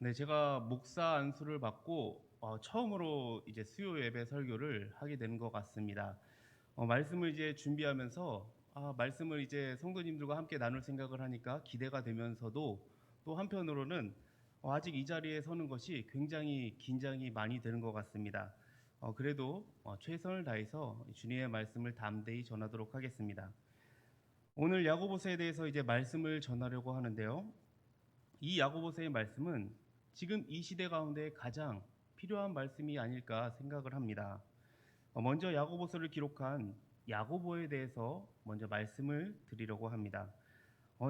네, 제가 목사 안수를 받고 처음으로 이제 수요 예배 설교를 하게 되는 것 같습니다. 말씀을 이제 준비하면서 말씀을 이제 성도님들과 함께 나눌 생각을 하니까 기대가 되면서도 또 한편으로는 아직 이 자리에 서는 것이 굉장히 긴장이 많이 되는 것 같습니다. 그래도 최선을 다해서 주님의 말씀을 담대히 전하도록 하겠습니다. 오늘 야고보서에 대해서 이제 말씀을 전하려고 하는데요. 이 야고보서의 말씀은 지금 이 시대 가운데 가장 필요한 말씀이 아닐까 생각을 합니다. 먼저 야고보서를 기록한 야고보에 대해서 먼저 말씀을 드리려고 합니다.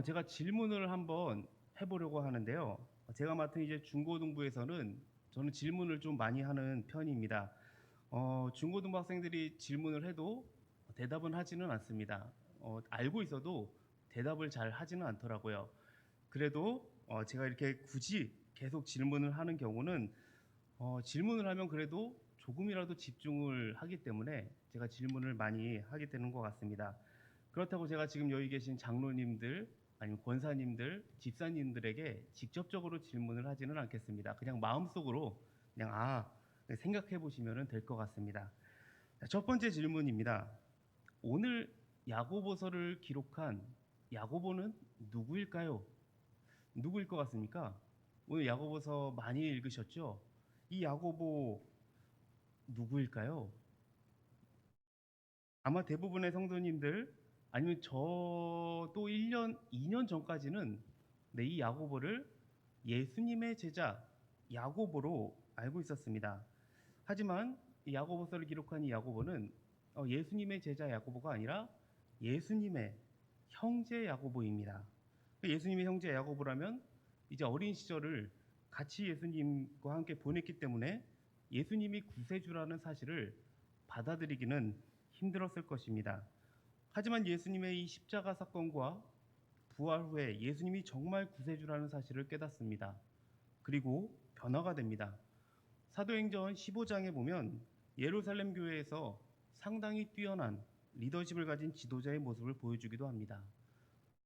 제가 질문을 한번 해보려고 하는데요. 제가 맡은 이제 중고등부에서는 저는 질문을 좀 많이 하는 편입니다. 중고등부 학생들이 질문을 해도 대답은 하지는 않습니다. 알고 있어도 대답을 잘 하지는 않더라고요. 그래도 제가 이렇게 굳이 계속 질문을 하는 경우는 질문을 하면 그래도 조금이라도 집중을 하기 때문에 제가 질문을 많이 하게 되는 것 같습니다. 그렇다고 제가 지금 여기 계신 장로님들 아니면 권사님들, 집사님들에게 직접적으로 질문을 하지는 않겠습니다. 그냥 마음속으로 그냥 생각해 보시면 될 것 같습니다. 첫 번째 질문입니다. 오늘 야고보서를 기록한 야고보는 누구일까요? 누구일 것 같습니까? 오늘 야고보서 많이 읽으셨죠? 이 야고보 누구일까요? 아마 대부분의 성도님들 아니면 저도 1년, 2년 전까지는 이 야고보를 예수님의 제자 야고보로 알고 있었습니다. 하지만 이 야고보서를 기록한 이 야고보는 예수님의 제자 야고보가 아니라 예수님의 형제 야고보입니다. 예수님의 형제 야고보라면 이제 어린 시절을 같이 예수님과 함께 보냈기 때문에 예수님이 구세주라는 사실을 받아들이기는 힘들었을 것입니다. 하지만 예수님의 이 십자가 사건과 부활 후에 예수님이 정말 구세주라는 사실을 깨닫습니다. 그리고 변화가 됩니다. 사도행전 15장에 보면 예루살렘 교회에서 상당히 뛰어난 리더십을 가진 지도자의 모습을 보여주기도 합니다.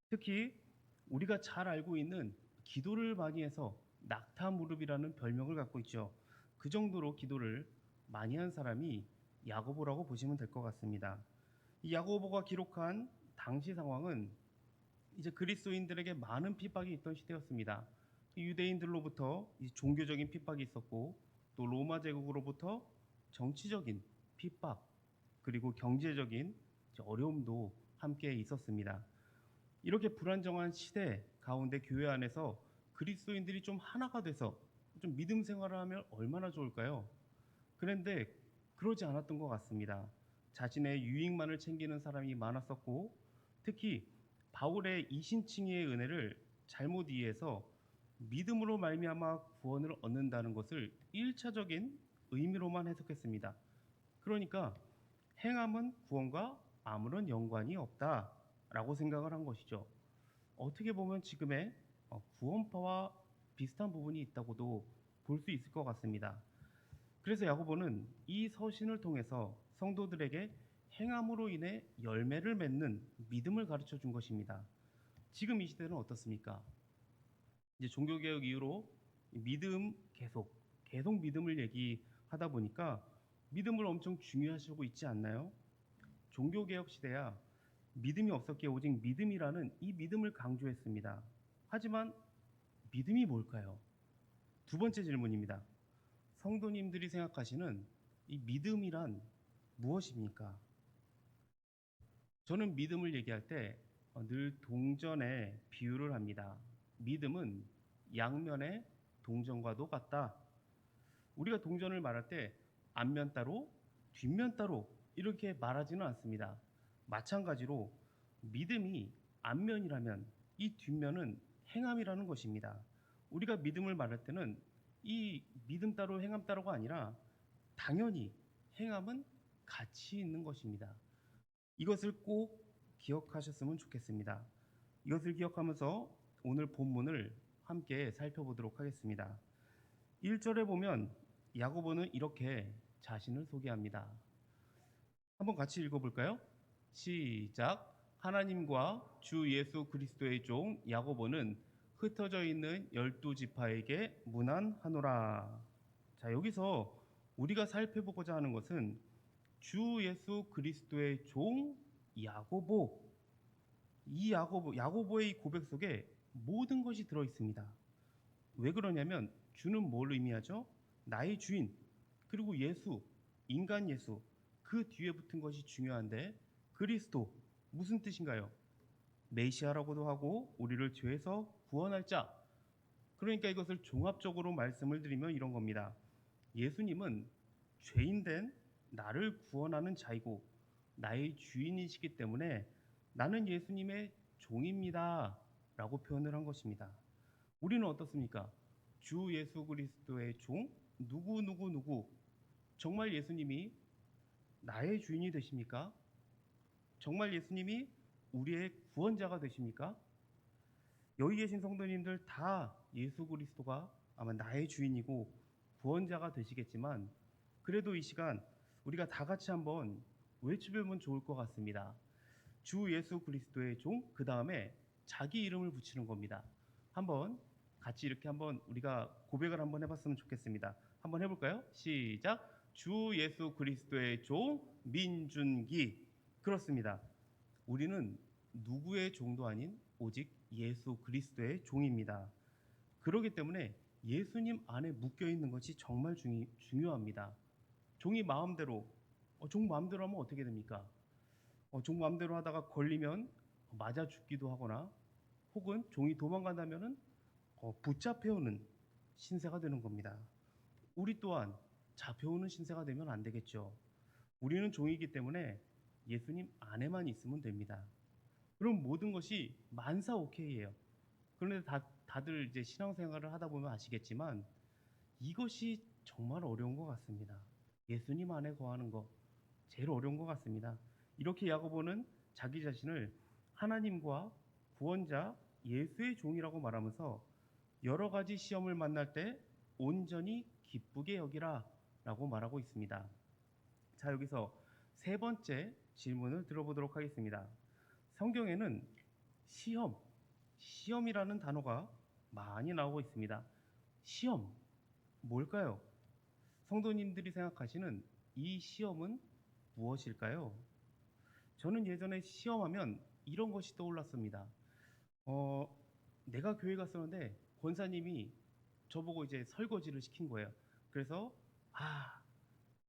특히 우리가 잘 알고 있는 기도를 많이 해서 낙타 무릎이라는 별명을 갖고 있죠. 그 정도로 기도를 많이 한 사람이 야고보라고 보시면 될 것 같습니다. 이 야고보가 기록한 당시 상황은 이제 그리스도인들에게 많은 핍박이 있던 시대였습니다. 유대인들로부터 종교적인 핍박이 있었고 또 로마 제국으로부터 정치적인 핍박 그리고 경제적인 어려움도 함께 있었습니다. 이렇게 불안정한 시대 가운데 교회 안에서 그리스도인들이 좀 하나가 돼서 좀 믿음 생활을 하면 얼마나 좋을까요? 그런데 그러지 않았던 것 같습니다. 자신의 유익만을 챙기는 사람이 많았었고 특히 바울의 이신칭의의 은혜를 잘못 이해해서 믿음으로 말미암아 구원을 얻는다는 것을 1차적인 의미로만 해석했습니다. 그러니까 행함은 구원과 아무런 연관이 없다라고 생각을 한 것이죠. 어떻게 보면 지금의 구원파와 비슷한 부분이 있다고도 볼 수 있을 것 같습니다. 그래서 야고보는 이 서신을 통해서 성도들에게 행함으로 인해 열매를 맺는 믿음을 가르쳐 준 것입니다. 지금 이 시대는 어떻습니까? 이제 종교개혁 이후로 믿음 계속 믿음을 얘기하다 보니까 믿음을 엄청 중요하시고 있지 않나요? 종교개혁 시대야 믿음이 없었기에 오직 믿음이라는 이 믿음을 강조했습니다. 하지만 믿음이 뭘까요? 두 번째 질문입니다. 성도님들이 생각하시는 이 믿음이란 무엇입니까? 저는 믿음을 얘기할 때 늘 동전에 비유를 합니다. 믿음은 양면의 동전과도 같다. 우리가 동전을 말할 때 앞면 따로, 뒷면 따로 이렇게 말하지는 않습니다. 마찬가지로 믿음이 앞면이라면 이 뒷면은 행함이라는 것입니다. 우리가 믿음을 말할 때는 이 믿음 따로 행함 따로가 아니라 당연히 행함은 같이 있는 것입니다. 이것을 꼭 기억하셨으면 좋겠습니다. 이것을 기억하면서 오늘 본문을 함께 살펴보도록 하겠습니다. 1절에 보면 야고보는 이렇게 자신을 소개합니다. 한번 같이 읽어볼까요? 시작. 하나님과 주 예수 그리스도의 종 야고보는 흩어져 있는 12지파에게 문안하노라. 자, 여기서 우리가 살펴보고자 하는 것은 주 예수 그리스도의 종 야고보, 이 야고보의 이 고백 속에 모든 것이 들어 있습니다. 왜 그러냐면 주는 뭘 의미하죠? 나의 주인, 그리고 예수, 인간 예수, 그 뒤에 붙은 것이 중요한데 그리스도, 무슨 뜻인가요? 메시아라고도 하고 우리를 죄에서 구원할 자. 그러니까 이것을 종합적으로 말씀을 드리면 이런 겁니다. 예수님은 죄인된 나를 구원하는 자이고 나의 주인이시기 때문에 나는 예수님의 종입니다 라고 표현을 한 것입니다. 우리는 어떻습니까? 주 예수 그리스도의 종 누구 정말 예수님이 나의 주인이 되십니까? 정말 예수님이 우리의 구원자가 되십니까? 여기 계신 성도님들 다 예수 그리스도가 아마 나의 주인이고 구원자가 되시겠지만 그래도 이 시간 우리가 다 같이 한번 외쳐보면 좋을 것 같습니다. 주 예수 그리스도의 종, 그 다음에 자기 이름을 붙이는 겁니다. 한번 같이 이렇게 한번 우리가 고백을 한번 해봤으면 좋겠습니다. 한번 해볼까요? 시작. 주 예수 그리스도의 종 민준기. 그렇습니다. 우리는 누구의 종도 아닌 오직 예수 그리스도의 종입니다. 그렇기 때문에 예수님 안에 묶여 있는 것이 정말 중요합니다. 종이 마음대로, 종 마음대로 하면 어떻게 됩니까? 종 마음대로 하다가 걸리면 맞아 죽기도 하거나 혹은 종이 도망간다면은 붙잡혀오는 신세가 되는 겁니다. 우리 또한 잡혀오는 신세가 되면 안 되겠죠. 우리는 종이기 때문에 예수님 안에만 있으면 됩니다. 그럼 모든 것이 만사 오케이예요. 그런데 다들 이제 신앙생활을 하다 보면 아시겠지만 이것이 정말 어려운 것 같습니다. 예수님 안에 거하는 거 제일 어려운 것 같습니다. 이렇게 야고보는 자기 자신을 하나님과 구원자 예수의 종이라고 말하면서 여러 가지 시험을 만날 때 온전히 기쁘게 여기라 라고 말하고 있습니다. 자, 여기서 세 번째 질문을 들어보도록 하겠습니다. 성경에는 시험이라는 단어가 많이 나오고 있습니다. 시험, 뭘까요? 성도님들이 생각하시는 이 시험은 무엇일까요? 저는 예전에 시험하면 이런 것이 떠올랐습니다. 어, 내가 교회 갔었는데 권사님이 저보고 이제 설거지를 시킨 거예요. 그래서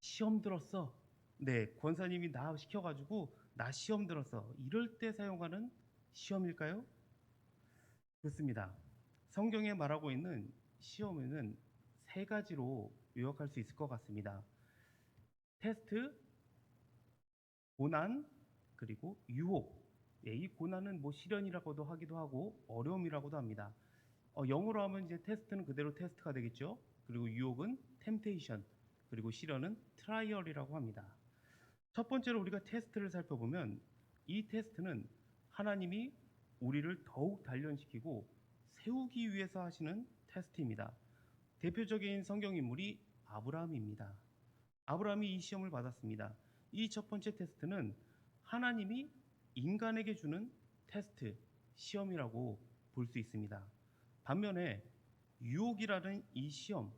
시험 들었어. 네, 권사님이 나 시켜가지고 나 시험 들었어. 이럴 때 사용하는 시험일까요? 그렇습니다. 성경에 말하고 있는 시험에는 세 가지로 요약할 수 있을 것 같습니다. 테스트, 고난, 그리고 유혹. 예, 이 고난은 뭐 시련이라고도 하기도 하고 어려움이라고도 합니다. 영어로 하면 이제 테스트는 그대로 테스트가 되겠죠. 그리고 유혹은 템테이션, 그리고 시련은 트라이얼이라고 합니다. 첫 번째로 우리가 테스트를 살펴보면 이 테스트는 하나님이 우리를 더욱 단련시키고 세우기 위해서 하시는 테스트입니다. 대표적인 성경 인물이 아브라함입니다. 아브라함이 이 시험을 받았습니다. 이 첫 번째 테스트는 하나님이 인간에게 주는 테스트, 시험이라고 볼 수 있습니다. 반면에 유혹이라는 이 시험,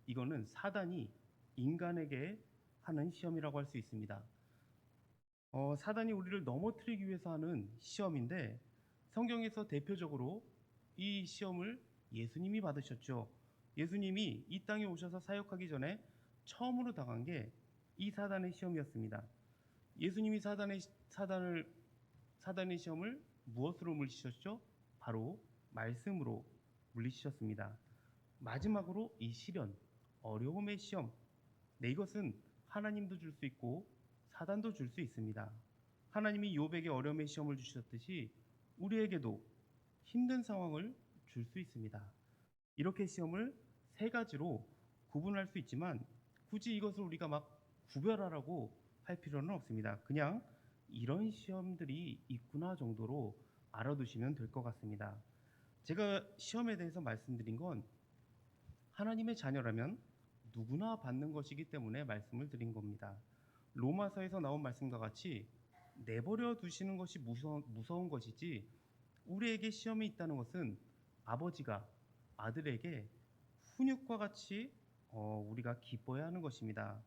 이거는 사단이 인간에게 하는 시험이라고 할 수 있습니다. 사단이 우리를 넘어뜨리기 위해서 하는 시험인데 성경에서 대표적으로 이 시험을 예수님이 받으셨죠. 예수님이 이 땅에 오셔서 사역하기 전에 처음으로 당한 게 이 사단의 시험이었습니다. 예수님이 사단의 시험을 무엇으로 물리치셨죠? 바로 말씀으로 물리치셨습니다. 마지막으로 이 시련, 어려움의 시험. 네, 이것은 하나님도 줄 수 있고 사단도 줄 수 있습니다. 하나님이 욥에게 어려움의 시험을 주셨듯이 우리에게도 힘든 상황을 줄 수 있습니다. 이렇게 시험을 세 가지로 구분할 수 있지만 굳이 이것을 우리가 막 구별하라고 할 필요는 없습니다. 그냥 이런 시험들이 있구나 정도로 알아두시면 될 것 같습니다. 제가 시험에 대해서 말씀드린 건 하나님의 자녀라면 누구나 받는 것이기 때문에 말씀을 드린 겁니다. 로마서에서 나온 말씀과 같이 내버려 두시는 것이 무서운 것이지 우리에게 시험이 있다는 것은 아버지가 아들에게 훈육과 같이 우리가 기뻐해야 하는 것입니다.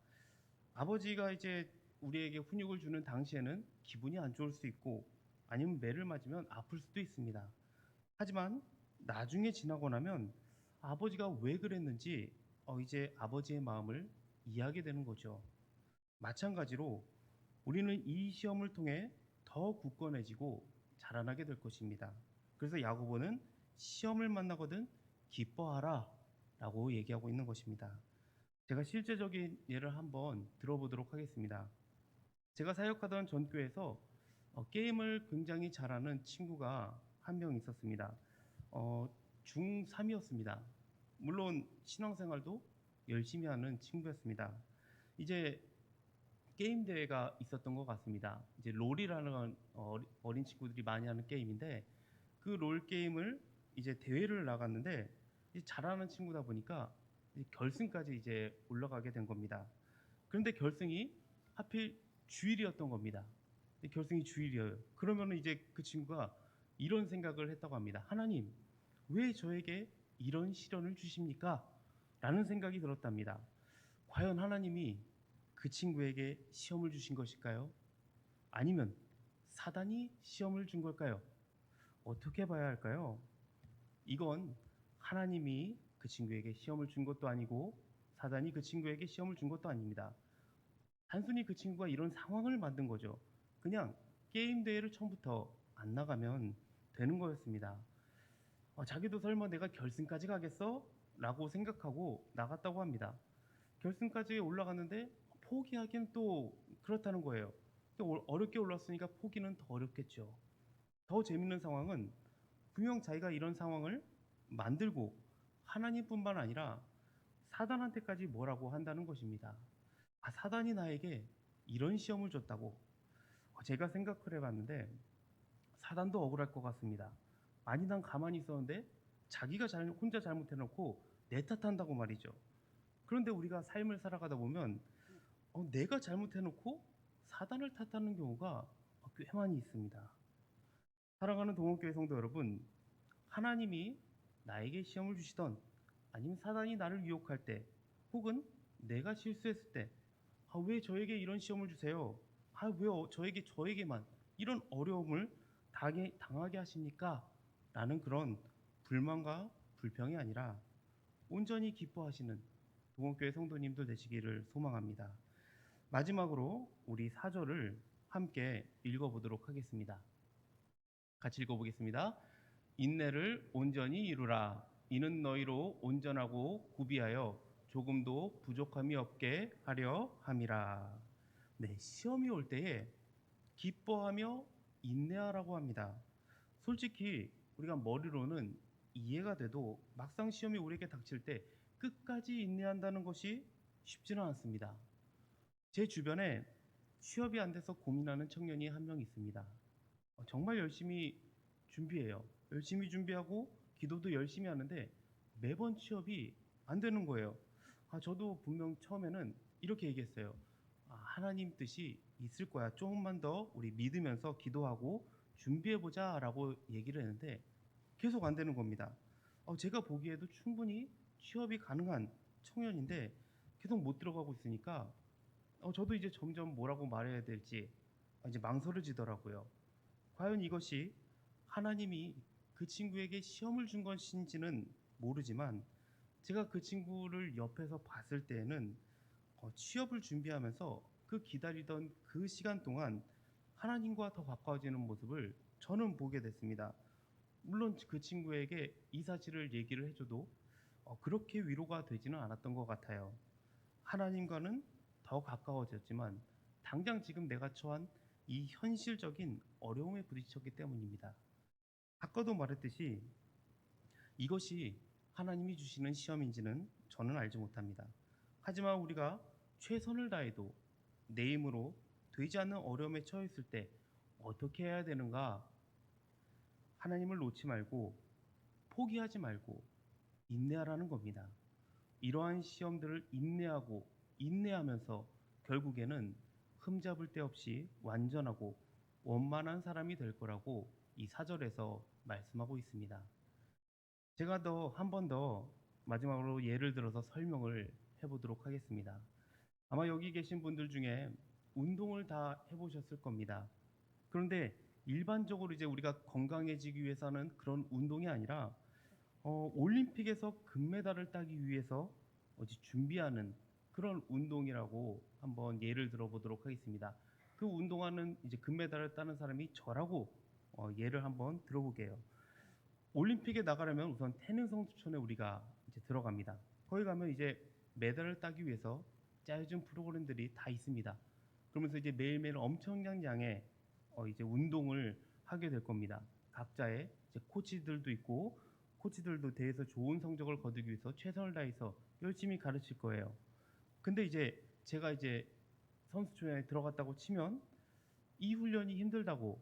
아버지가 이제 우리에게 훈육을 주는 당시에는 기분이 안 좋을 수 있고 아니면 매를 맞으면 아플 수도 있습니다. 하지만 나중에 지나고 나면 아버지가 왜 그랬는지 이제 아버지의 마음을 이해하게 되는 거죠. 마찬가지로 우리는 이 시험을 통해 더 굳건해지고 자라나게 될 것입니다. 그래서 야고보는 시험을 만나거든 기뻐하라 라고 얘기하고 있는 것입니다. 제가 실제적인 예를 한번 들어보도록 하겠습니다. 제가 사역하던 전교에서 게임을 굉장히 잘하는 친구가 한 명 있었습니다. 중3이었습니다. 물론 신앙생활도 열심히 하는 친구였습니다. 이제 게임 대회가 있었던 것 같습니다. 이제 롤이라는 어린 친구들이 많이 하는 게임인데 그 롤 게임을 이제 대회를 나갔는데 잘하는 친구다 보니까 결승까지 이제 올라가게 된 겁니다. 그런데 결승이 하필 주일이었던 겁니다. 결승이 주일이에요. 그러면 이제 그 친구가 이런 생각을 했다고 합니다. 하나님, 왜 저에게 이런 시련을 주십니까? 라는 생각이 들었답니다. 과연 하나님이 그 친구에게 시험을 주신 것일까요? 아니면 사단이 시험을 준 걸까요? 어떻게 봐야 할까요? 이건 하나님이 그 친구에게 시험을 준 것도 아니고 사단이 그 친구에게 시험을 준 것도 아닙니다. 단순히 그 친구가 이런 상황을 만든 거죠. 그냥 게임 대회를 처음부터 안 나가면 되는 거였습니다. 자기도 설마 내가 결승까지 가겠어? 라고 생각하고 나갔다고 합니다. 결승까지 올라갔는데 포기하기엔 또 그렇다는 거예요. 어렵게 올랐으니까 포기는 더 어렵겠죠. 더 재밌는 상황은 분명 자기가 이런 상황을 만들고 하나님뿐만 아니라 사단한테까지 뭐라고 한다는 것입니다. 사단이 나에게 이런 시험을 줬다고. 제가 생각을 해봤는데 사단도 억울할 것 같습니다. 아니 난 가만히 있었는데 자기가 혼자 잘못해놓고 내 탓한다고 말이죠. 그런데 우리가 삶을 살아가다 보면 내가 잘못해놓고 사단을 탓하는 경우가 꽤 많이 있습니다. 사랑하는 동원교회 성도 여러분, 하나님이 나에게 시험을 주시던 아니면 사단이 나를 유혹할 때 혹은 내가 실수했을 때 왜 저에게 이런 시험을 주세요? 왜 저에게만 이런 어려움을 당하게 하십니까? 라는 그런 불만과 불평이 아니라 온전히 기뻐하시는 동원교회 성도님들 되시기를 소망합니다. 마지막으로 우리 4절을 함께 읽어보도록 하겠습니다. 같이 읽어보겠습니다. 인내를 온전히 이루라. 이는 너희로 온전하고 구비하여 조금도 부족함이 없게 하려 함이라. 네, 시험이 올 때에 기뻐하며 인내하라고 합니다. 솔직히 우리가 머리로는 이해가 돼도 막상 시험이 우리에게 닥칠 때 끝까지 인내한다는 것이 쉽지는 않습니다. 제 주변에 취업이 안 돼서 고민하는 청년이 한 명 있습니다. 정말 열심히 준비해요. 열심히 준비하고 기도도 열심히 하는데 매번 취업이 안 되는 거예요. 저도 분명 처음에는 이렇게 얘기했어요. 하나님 뜻이 있을 거야. 조금만 더 우리 믿으면서 기도하고 준비해보자 라고 얘기를 했는데 계속 안 되는 겁니다. 제가 보기에도 충분히 취업이 가능한 청년인데 계속 못 들어가고 있으니까 저도 이제 점점 뭐라고 말해야 될지 이제 망설여지더라고요. 과연 이것이 하나님이 그 친구에게 시험을 준 것인지는 모르지만 제가 그 친구를 옆에서 봤을 때에는 취업을 준비하면서 그 기다리던 그 시간 동안 하나님과 더 가까워지는 모습을 저는 보게 됐습니다. 물론 그 친구에게 이 사실을 얘기를 해줘도 그렇게 위로가 되지는 않았던 것 같아요. 하나님과는 더 가까워졌지만 당장 지금 내가 처한 이 현실적인 어려움에 부딪혔기 때문입니다. 아까도 말했듯이 이것이 하나님이 주시는 시험인지는 저는 알지 못합니다. 하지만 우리가 최선을 다해도 내 힘으로 되지 않는 어려움에 처했을 때 어떻게 해야 되는가? 하나님을 놓지 말고 포기하지 말고 인내하라는 겁니다. 이러한 시험들을 인내하면서 결국에는 흠잡을 데 없이 완전하고 원만한 사람이 될 거라고 이 4절에서 말씀하고 있습니다. 제가 더 한 번 더 마지막으로 예를 들어서 설명을 해 보도록 하겠습니다. 아마 여기 계신 분들 중에 운동을 다 해 보셨을 겁니다. 그런데 일반적으로 이제 우리가 건강해지기 위해서는 그런 운동이 아니라 올림픽에서 금메달을 따기 위해서 어디 준비하는 그런 운동이라고 한번 예를 들어 보도록 하겠습니다. 그 운동하는 이제 금메달을 따는 사람이 저라고 예를 한번 들어볼게요. 올림픽에 나가려면 우선 태릉 성주촌에 우리가 이제 들어갑니다. 거기 가면 이제 메달을 따기 위해서 짜여진 프로그램들이 다 있습니다. 그러면서 이제 매일매일 엄청난 양의 이제 운동을 하게 될 겁니다. 각자의 이제 코치들도 있고 코치들도 대회에서 좋은 성적을 거두기 위해서 최선을 다해서 열심히 가르칠 거예요. 근데 이제 제가 이제 선수촌에 들어갔다고 치면 이 훈련이 힘들다고,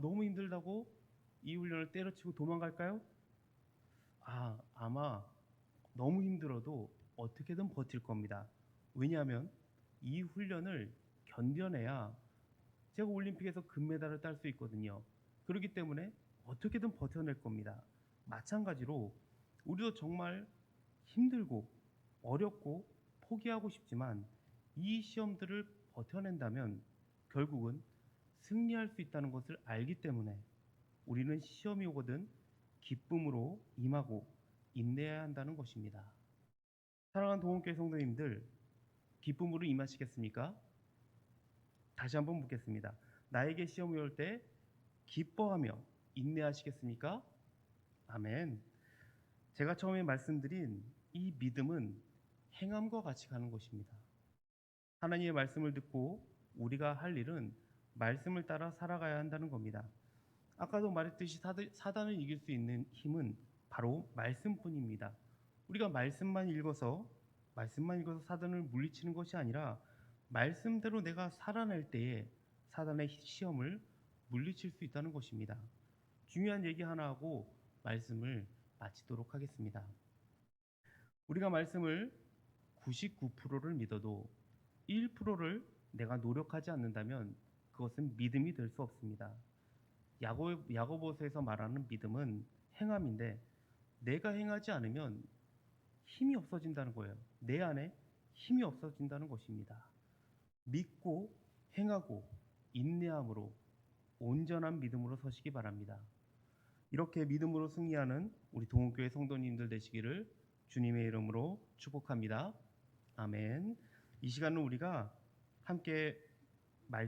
너무 힘들다고 이 훈련을 때려치고 도망갈까요? 아마 너무 힘들어도 어떻게든 버틸 겁니다. 왜냐하면 이 훈련을 견뎌내야 제가 올림픽에서 금메달을 딸 수 있거든요. 그렇기 때문에 어떻게든 버텨낼 겁니다. 마찬가지로 우리도 정말 힘들고 어렵고 포기하고 싶지만 이 시험들을 버텨낸다면 결국은 승리할 수 있다는 것을 알기 때문에 우리는 시험이 오거든 기쁨으로 임하고 인내해야 한다는 것입니다. 사랑하는 동원교회 성도님들, 기쁨으로 임하시겠습니까? 다시 한번 묻겠습니다. 나에게 시험이 올 때 기뻐하며 인내하시겠습니까? 아멘. 제가 처음에 말씀드린 이 믿음은 행함과 같이 가는 것입니다. 하나님의 말씀을 듣고 우리가 할 일은 말씀을 따라 살아가야 한다는 겁니다. 아까도 말했듯이 사단을 이길 수 있는 힘은 바로 말씀뿐입니다. 우리가 말씀만 읽어서 사단을 물리치는 것이 아니라 말씀대로 내가 살아낼 때에 사단의 시험을 물리칠 수 있다는 것입니다. 중요한 얘기 하나 하고 말씀을 마치도록 하겠습니다. 우리가 말씀을 99%를 믿어도 1%를 내가 노력하지 않는다면 그것은 믿음이 될 수 없습니다. 야고보서에서 말하는 믿음은 행함인데 내가 행하지 않으면 힘이 없어진다는 거예요. 내 안에 힘이 없어진다는 것입니다. 믿고 행하고 인내함으로 온전한 믿음으로 서시기 바랍니다. 이렇게 믿음으로 승리하는 우리 동호교회 성도님들 되시기를 주님의 이름으로 축복합니다. 아멘. 이 시간은 우리가 함께 말씀